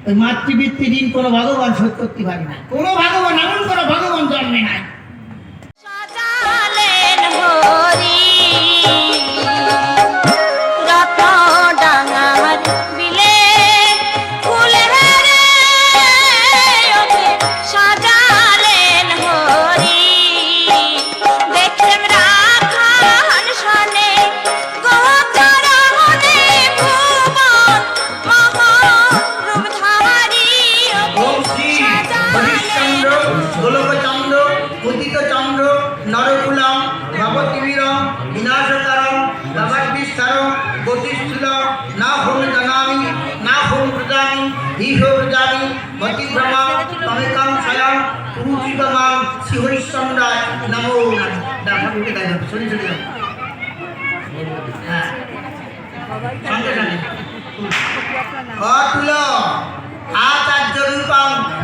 ওই মাতৃবৃত্তি ঋণ কোনো ভগবান শোধ করতে পারে না। কোনো ভগবান, এমন কোনো ভগবান জন্মে নাই।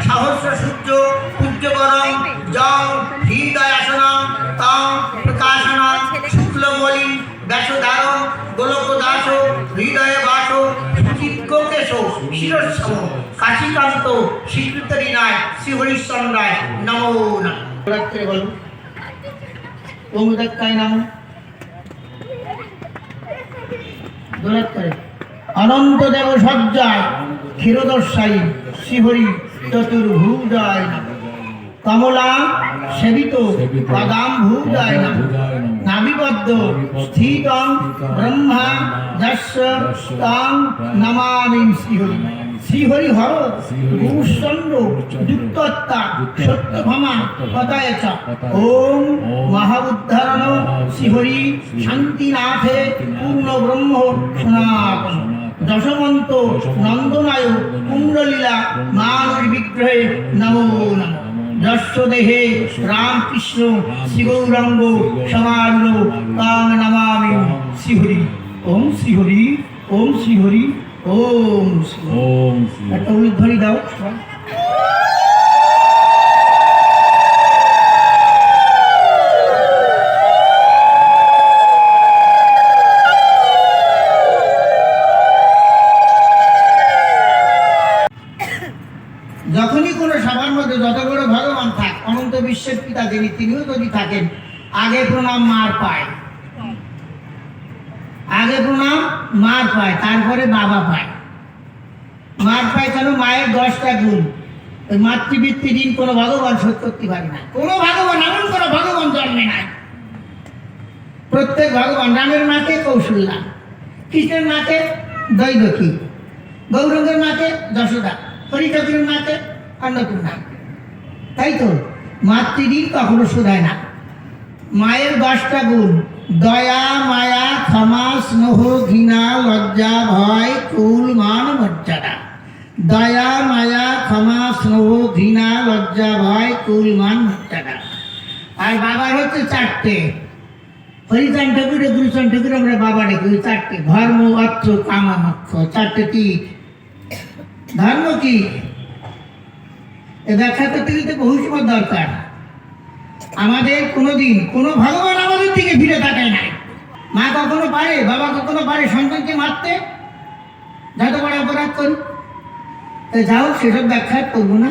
সহস্র সূর্য পূজ্যবরং জং হৃদয়াসনং তং প্রকাশনং শুক্লমলি ব্যাসধারং গোলকদাস হৃদয়ে বাস চিত্তকেশ শিরস্ব কাশীকান্ত স্বীকৃতরিনায় শ্রী হরিশ্চন্দ্রায় নমো নমঃ। বলুন ওমদাক্কায় নাম দোলাত্তরে অনন্ত দেব সজ্জায় ক্ষীরদর্শায়ী শ্রীহরি চতুর্ভুজায় কমলা সেবিত পদাম্ভুজায় নাভিবদ্ধ স্থিতং ব্রহ্মা যস্য তং নমামি শ্রীহরি। শ্রীহরি হর গুরুচন্দ্র যুক্তত্তা সত্যভামা পতায় চ ওম মহাউদ্ধারণ শ্রীহরি শান্তিনাথে পূর্ণ ব্রহ্ম সনাতন দশমন্ত নন্দনায় কুণ্ডলীলা মানব বিগ্রহে নমো নমঃ। যস্য দেহে রামকৃষ্ণ শ্রীগৌরাঙ্গ সমারূঢ় তাং নমামি শ্রীহরি। ওম শ্রীহরি, ওম শ্রীহরি, ওম ওম। একটা উলুধ্বনি দাও। যখনই কোনো সভার মধ্যে যত বড় ভগবান থাক, অনন্ত বিশ্বের পিতা যিনি, তিনিও যদি থাকেন, আগে প্রণাম মার পায়, আগে প্রণাম মার পায়, তারপরে বাবা পায়। মার পায় কেন? মায়ের 10টা গুণ। ওই মাতৃবৃত্তি ঋণ কোনো ভগবান শোধ করতে পারে না। কোনো ভগবান, এমন কোনো ভগবান জন্মে নাই। প্রত্যেক ভগবান, রামের মাকে কৌশল্যা, কৃষ্ণের মাকে দৈবকী, গৌরাঙ্গের মাকে যশোদা, হরিঠাকুরের মাকে অন্নপূর্ণা। তাই তো মাতৃঋণ কখনো শোধায় না। মায়ের 10টা গুণ: দয়া, মায়া, ক্ষমা, স্নেহ, ঘৃণা, লজ্জা, ভয়, কুল, মান, মর্যাদা। দয়া, মায়া, ক্ষমা, স্নেহ, ঘৃণা, লজ্জা, ভয়, কুল, মান, মর্যাদা। আর বাবার হচ্ছে 4টে। হরিচাঁদ ঠাকুর, গুরুচাঁদ ঠাকুর আমরা বাবা রেখে 4টে: ধর্ম, অর্থ, কাম, মোক্ষ। 4টে কি? ধর্ম কি? এ ব্যাখ্যা করতে গেলে বহু সময় দরকার। আমাদের কোনোদিন কোনো ভগবান আমাদের দিকে ফিরে তাকায় নাই। মা কখনো পারে, বাবা কখনো পারে সন্তানকে মারতে? যত বড় অপরাধ করি। যাও, সেসব ব্যাখ্যা করবো না।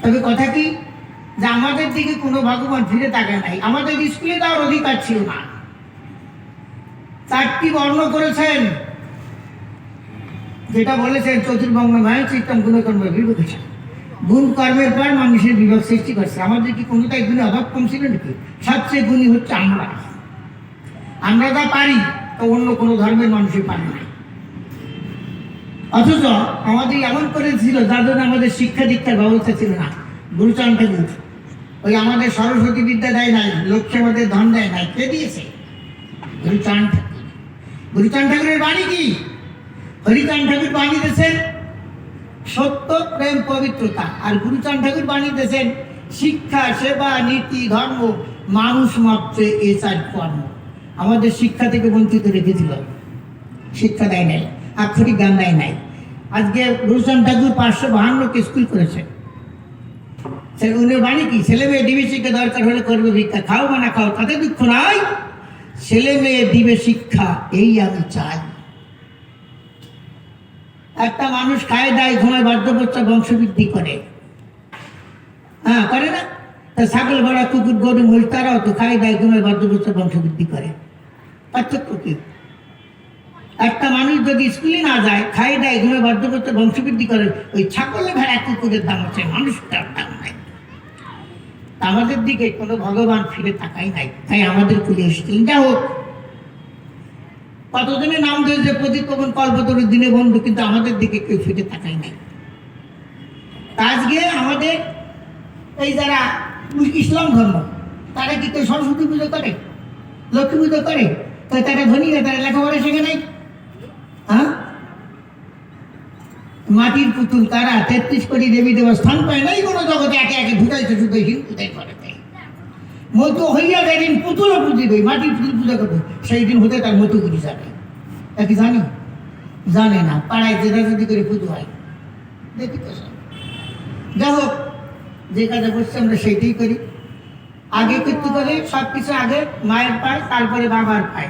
তবে কথা কি, যে আমাদের দিকে কোনো ভগবান ফিরে তাকায় নাই। আমাদের স্কুলে যাওয়ার অধিকার ছিল না। 4টি বর্ণ করেছেন, যেটা বলেছেন চতুর্বঙ্গ ভাই চিত্তম গুণকর্ম বিভূষণ। গুণ কর্মের পর মানুষের বিভাগ সৃষ্টি করছে। আমাদের কি কোনোটাই গুণে অভাব কম ছিল নাকি? সবচেয়ে গুণী হচ্ছে আমরা। আমরা যা পারি তা অন্য কোনো ধর্মের মানুষই পারে না। অথচ আমাদের এমন করেছিল, যার জন্য আমাদের শিক্ষা দীক্ষার ব্যবস্থা ছিল না। গুরুচাঁদ ঠাকুর ওই আমাদের সরস্বতী বিদ্যা দেয় নাই, লক্ষ্যে আমাদের ধন দেয় নাই। কে দিয়েছে? গুরুচাঁদ ঠাকুর। গুরুচাঁদ ঠাকুরের বাণী কি? হরিচাঁদ ঠাকুর বাণী দিয়েছেন সত্য, প্রেম, পবিত্রতা। আর গুরুচাঁদ ঠাকুর বাণী দিয়েছেন শিক্ষা, সেবা, নীতি, ধর্ম, মানুষ মাত্রে এ 4 কর্ম। আমাদের শিক্ষা থেকে বঞ্চিত রেখেছিল, শিক্ষা দেয় নাই, আক্ষরিক জ্ঞান দেয় নাই। আজকে গুরুচাঁদ ঠাকুর 552কে স্কুল করেছে। উনি বাণী কি? ছেলে মেয়ে দিবে শিক্ষা, দরকার হলে করবে ভিক্ষা, খাও বা না খাও তাতে দুঃখ নাই, ছেলে মেয়ে দিবে শিক্ষা এই আমি চাই। একটা মানুষ খায় দায় ঘুমায় বার্ধক্য বংশবৃদ্ধি করে, হ্যাঁ করে না? তা ছাগল ভেড়া কুকুর গরু মহিষ তারাও তো খায় দায় ঘুমায় বার্ধক্য বংশবৃদ্ধি করে। পার্থক্য কি? একটা মানুষ যদি স্কুলে না যায়, খায় দায় ঘুমায় বার্ধক্য বংশবৃদ্ধি করে, ওই ছাগল ভেড়া কুকুরের দাম হচ্ছে, মানুষটার দাম নাই। আমাদের দিকে কোনো ভগবান ফিরে তাকাই নাই, তাই আমাদের কুলে এসেছে। যা হোক, কতজনে নাম দিয়েছে প্রতিপবন কল্পতরুর দিনে বন্ধু, কিন্তু আমাদের দিকে কেউ ফিরে তাকাই নাই। আজকে আমাদের এই যারা ইসলাম ধর্ম, তারা কি কেউ সরস্বতী পুজো করে, লক্ষ্মী পুজো করে? তো তারা ধনী না, তারা লেখাপড়া শেখে নাই? হ্যাঁ, মাটির পুতুল তারা 33 কোটি দেবী দেবর স্থান পায় নাই কোনো জগতে, একে একে ঢুকাইছে শুধু হিন্দুদের করে। মতো হইয়া যেদিন পুতুলও পুজিবে, মাটির পুতুল পূজা করবে, সেই দিন হতে তার মতো করে যাবে। তা কি জানি? জানে না, পাড়ায় জেদাজেদি করে পুজো হয়, দেখি তো সব। যাই হোক, যে কাজে বসছে আমরা সেইটাই করি। আগে করতে করে সব কিছু আগে মায়ের পায়, তারপরে বাবার পায়।